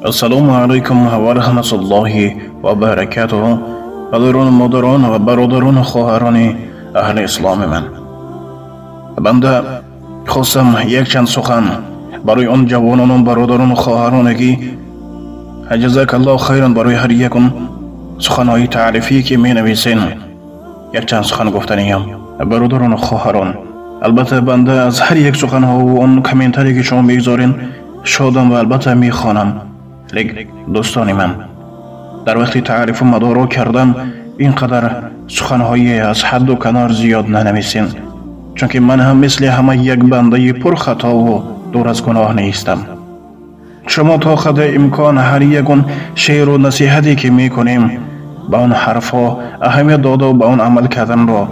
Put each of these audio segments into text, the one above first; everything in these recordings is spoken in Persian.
السلام علیکم و رحمت الله و برکاته. پدران، مادران و برادران و خواهران اهل اسلام من، بنده خواستم یک چند سخن برای آن جوانان و برادران و خواهران که جزاک الله خیرا برای هر یکم سخنهای تعریفی که می نویسین یک چند سخن گفتنیم. برادران و خواهران، البته بنده از هر یک سخنها و آن کامنتاری که شما میگذارین شادم و البته میخوانم. لیک دوستان من، در وقتی تعریف و مدارا کردن اینقدر سخنهای از حد و کنار زیاد ننویسین، چون که من هم مثل همه یک بنده پر خطا و دور از گناه نیستم. شما تا قدر امکان هر یکون شعر و نصیحتی که میکنیم با اون حرفها اهمیت داده و با اون عمل کردن را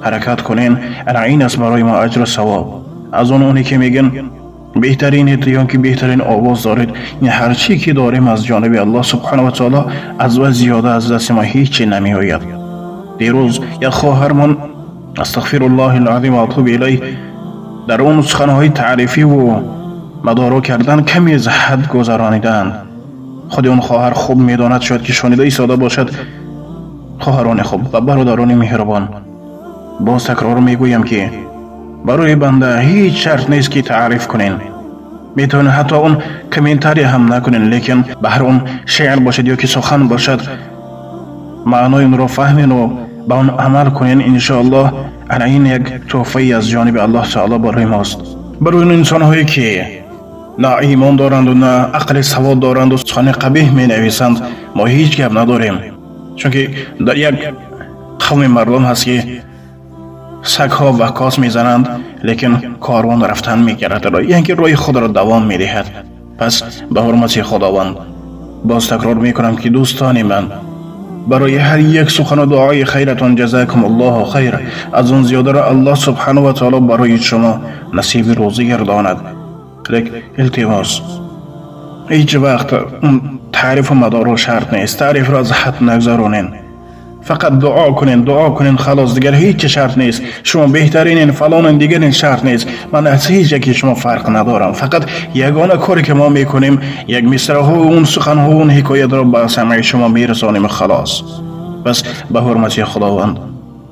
حرکت کنین. این است برای ما اجر و ثواب. از اونی که میگن بهترین اتیان که بهترین آواز دارید، این هر چی که داریم از جانب الله سبحانه و تعالی از و زیاده از دست ما هیچی نمی آید. دیروز یک خواهرمان استغفر الله العظیم و اتوب الیه در اون سخنهای تعریفی و مدارا کردن کمی از حد گذرانیدند. خود اون خواهر خوب میداند شاید که شنیده ایستاده باشد. خواهران خوب و برادران مهربان، باز تکرار میگویم که برای بنده هیچ شرط نیست که تعریف کنین. میتونین حتی اون کامنتاری هم نکنین، لیکن به هر اون شعر باشد یا که سخن باشد معنای اون رو فهمین و با اون عمل کنین. انشاءالله این یک تحفه از جانب الله تعالی برای ماست. برای اون انسان هایی که نه ایمان دارند و نه عقل سواد دارند و سخن قبیح می نویسند، ما هیچ گپ نداریم. چون که در یک قوم مردم هست که سگها وکاس میزنند لیکن کاروان رفتن میگرد، یعنی که راه خود را دوام میدهد. پس به حرمت خداوند باز تکرار میکنم که دوستان من، برای هر یک سخن و دعای خیرتون جزاکم الله خیر، از اون زیاده را الله سبحانه و تعالی برای شما نصیب روزی گرداند. لیکن التماس هیچ وقت تعریف و مدار شرط نیست. تعریف را از حد نگذارونین، فقط دعا کنین خلاص، دیگر هیچ شرط نیست. شما بهترین فلان دیگر این شرط نیست. من از هیچ یکی شما فرق ندارم. فقط یگانه کاری که ما میکنیم یک مصرع ها و اون سخن ها و اون حکایت را به سمع شما میرسانیم خلاص. بس به حرمت خداوند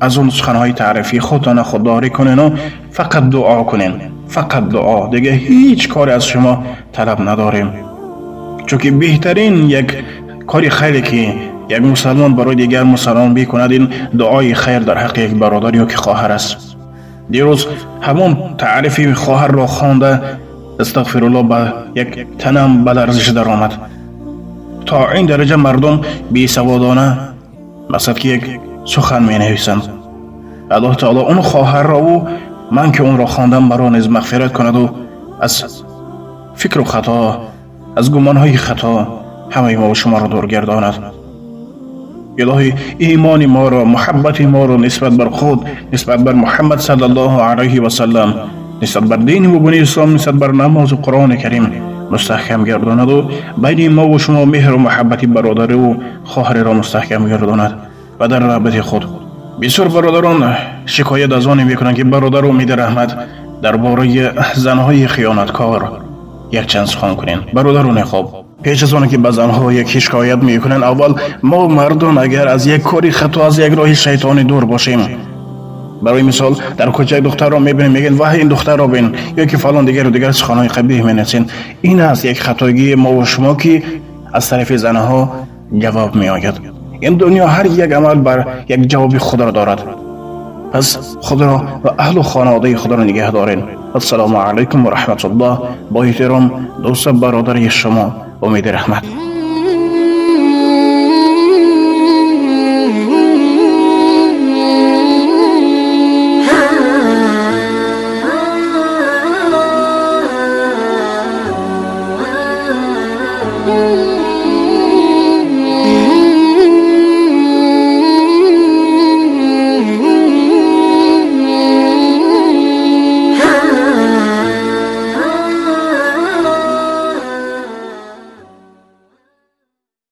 از اون سخن های تعریفی خودتان خودداری کنین و فقط دعا کنین. فقط دعا، دیگه هیچ کاری از شما طلب نداریم. چون که بهترین یک کاری خیلی که یک مسلمان برای دیگر مسلمان بکند این دعای خیر در حق یک برادر یا که خواهر است. دیروز همون تعریفی خواهر را خوانده استغفر الله به یک تنم به لرزش در آمد. تا این درجه مردم بی سوادانه مثلا که یک سخن می نویسند. الله تعالی اون خواهر را و من که اون را خواندم برای نیز مغفرت کند و از فکر و خطا، از گمانهای خطا همه ما و شما را دور گرداند. الهی ایمان ما را، محبت ما را نسبت بر خود، نسبت بر محمد صلی الله علیه و سلم، نسبت بر دین مبین اسلام، نسبت بر نماز و قرآن کریم مستحکم گرداند و بین ما و شما مهر و محبت برادر و خواهر را مستحکم گرداند. و در رابطه خود بسیار برادران شکایت از آن میکنند که برادر امید رحمت درباره زنهای خیانتکار یک چند سخن کنین. برادران خوب، پیش از آن که به زنها یک شکایت میکنن، اول ما مردان اگر از یک کاری خطا، از یک راه شیطانی دور باشیم، برای مثال در کوچه دختر را میبینیم میگن واه این دختر را ببین، یا که فلان دیگر سخنهای قبیح مینویسین، این است یک خطاگی ما و شما که از طرف زنها جواب میآید. این دنیا هر یک عمل بر یک جواب خود را دارد. پس خود را و اهل و خانواده خود را نگه دارین. السلام علیکم و رحمت الله. با احترام دوست برادر شما امید رحمت.